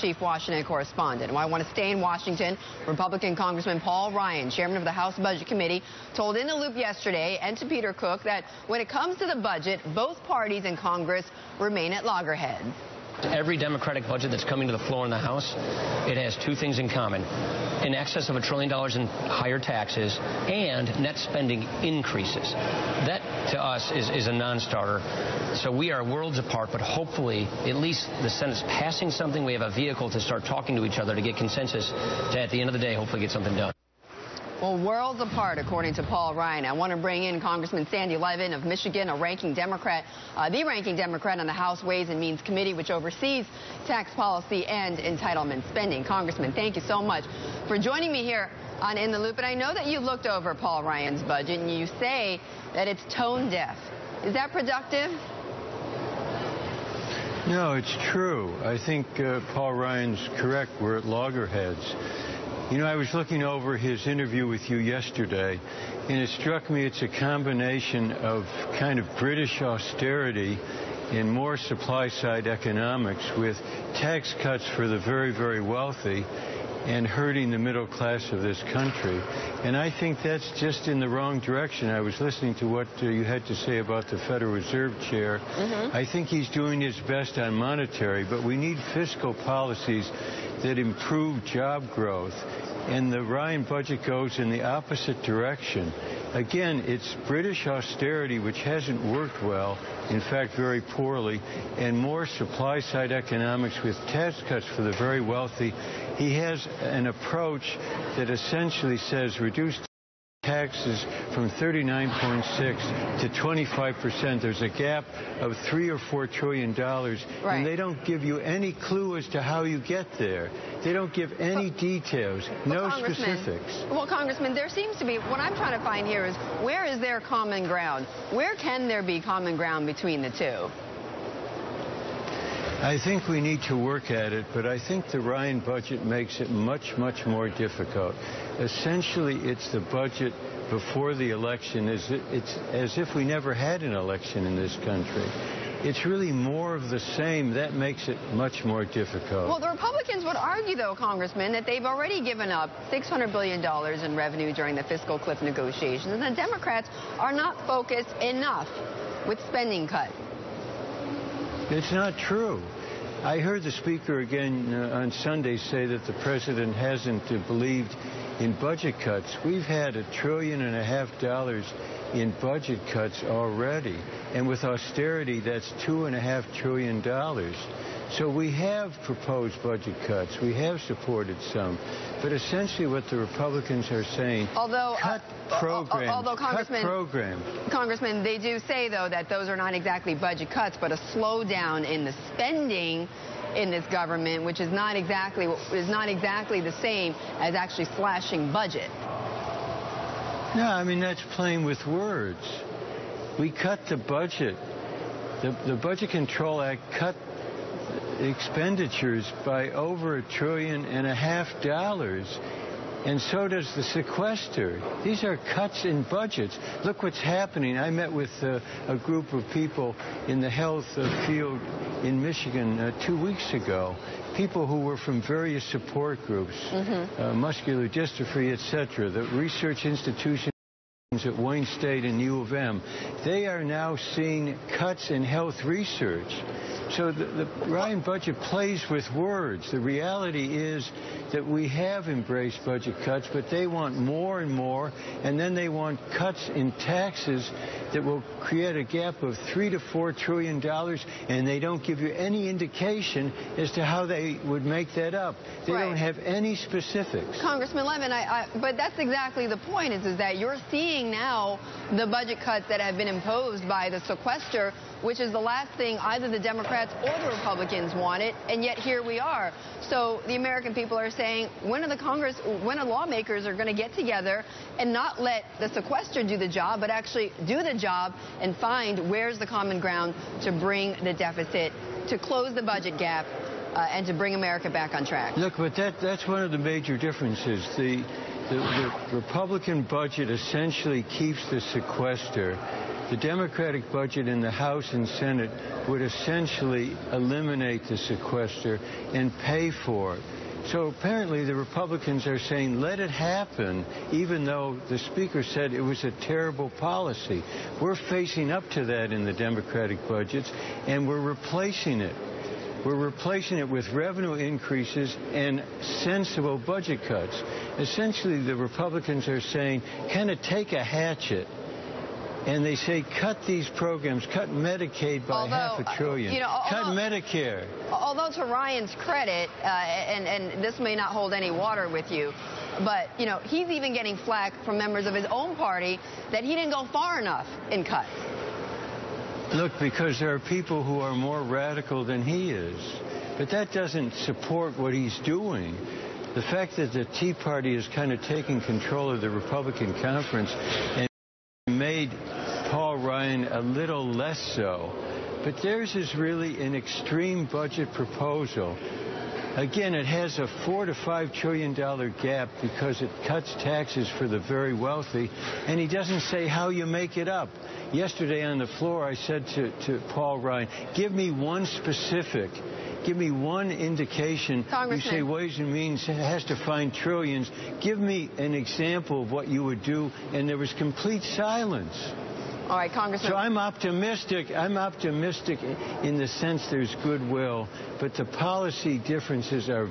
chief Washington correspondent. Well, I want to stay in Washington. Republican Congressman Paul Ryan, chairman of the House Budget Committee, told In the Loop yesterday and to Peter Cook that when it comes to the budget, both parties in Congress remain at loggerheads. Every Democratic budget that's coming to the floor in the House, it has two things in common: in excess of $1 trillion in higher taxes and net spending increases. That, to us, is a non-starter. So we are worlds apart, but hopefully, at least the Senate's passing something. We have a vehicle to start talking to each other to get consensus to, at the end of the day, hopefully get something done. Well, worlds apart, according to Paul Ryan. I want to bring in Congressman Sandy Levin of Michigan, a ranking Democrat, the ranking Democrat on the House Ways and Means Committee, which oversees tax policy and entitlement spending. Congressman, thank you so much for joining me here on In the Loop. And I know that you looked over Paul Ryan's budget, and you say that it's tone deaf. Is that productive? No, it's true. I think Paul Ryan's correct. We're at loggerheads. You know, I was looking over his interview with you yesterday, and it struck me it's a combination of kind of British austerity and more supply-side economics with tax cuts for the very, very wealthy and hurting the middle class of this country. And I think that's just in the wrong direction. I was listening to what you had to say about the Federal Reserve Chair. I think he's doing his best on monetary, but we need fiscal policies that improve job growth. And the Ryan budget goes in the opposite direction. Again, it's British austerity, which hasn't worked well, in fact, very poorly, and more supply-side economics with tax cuts for the very wealthy. He has an approach that essentially says reduce taxes from 39.6 to 25%. There's a gap of $3 or $4 trillion, and they don't give you any clue as to how you get there. They don't give any details, no specifics. Well, Congressman, there seems to be, what I'm trying to find here is, where is there common ground? Where can there be common ground between the two? I think we need to work at it, but I think the Ryan budget makes it much, much more difficult. Essentially, it's the budget before the election. It's as if we never had an election in this country. It's really more of the same. That makes it much more difficult. Well, the Republicans would argue, though, Congressman, that they've already given up $600 billion in revenue during the fiscal cliff negotiations, and the Democrats are not focused enough with spending cuts. It's not true. I heard the speaker again on Sunday say that the president hasn't believed in budget cuts. We've had $1.5 trillion in budget cuts already. And with austerity, that's $2.5 trillion. So we have proposed budget cuts. We have supported some. But essentially what the Republicans are saying, cut programs, Congressman, they do say, though, that those are not exactly budget cuts, but a slowdown in the spending in this government, which is not exactly the same as actually slashing budget. No, I mean, that's playing with words. We cut the budget. The Budget Control Act cut expenditures by over $1.5 trillion, and so does the sequester. These are cuts in budgets. Look what's happening. I met with a group of people in the health field in Michigan 2 weeks ago, people who were from various support groups, muscular dystrophy, etc., the research institutions at Wayne State and U of M. They are now seeing cuts in health research. So the Ryan budget plays with words. The reality is that we have embraced budget cuts, but they want more and more, and then they want cuts in taxes that will create a gap of $3 to $4 trillion, and they don't give you any indication as to how they would make that up. They don't have any specifics. Congressman Levin, but that's exactly the point, is that you're seeing now the budget cuts that have been imposed by the sequester, which is the last thing either the Democrats or the Republicans wanted, and yet here we are. So the American people are saying, when are the lawmakers are going to get together and not let the sequester do the job, but actually do the job and find where's the common ground to bring the deficit, to close the budget gap, and to bring America back on track? Look, but that's one of the major differences. The Republican budget essentially keeps the sequester. The Democratic budget in the House and Senate would essentially eliminate the sequester and pay for it. So apparently the Republicans are saying, let it happen, even though the Speaker said it was a terrible policy. We're facing up to that in the Democratic budgets, and we're replacing it. We're replacing it with revenue increases and sensible budget cuts. Essentially, the Republicans are saying, kind of take a hatchet, and they say, cut these programs, cut Medicaid by $500 billion, cut Medicare. Although to Ryan's credit, and this may not hold any water with you, but, he's even getting flack from members of his own party that he didn't go far enough in cuts. Look, because there are people who are more radical than he is. But that doesn't support what he's doing. The fact that the Tea Party is kind of taking control of the Republican conference and made Paul Ryan a little less so. But theirs is really an extreme budget proposal. Again, it has a $4 to $5 trillion gap because it cuts taxes for the very wealthy, and he doesn't say how you make it up. Yesterday on the floor, I said to Paul Ryan, give me one specific, give me one indication. You say Ways and Means has to find trillions. Give me an example of what you would do, and there was complete silence. All right, Congressman. So I'm optimistic. I'm optimistic in the sense there's goodwill, but the policy differences are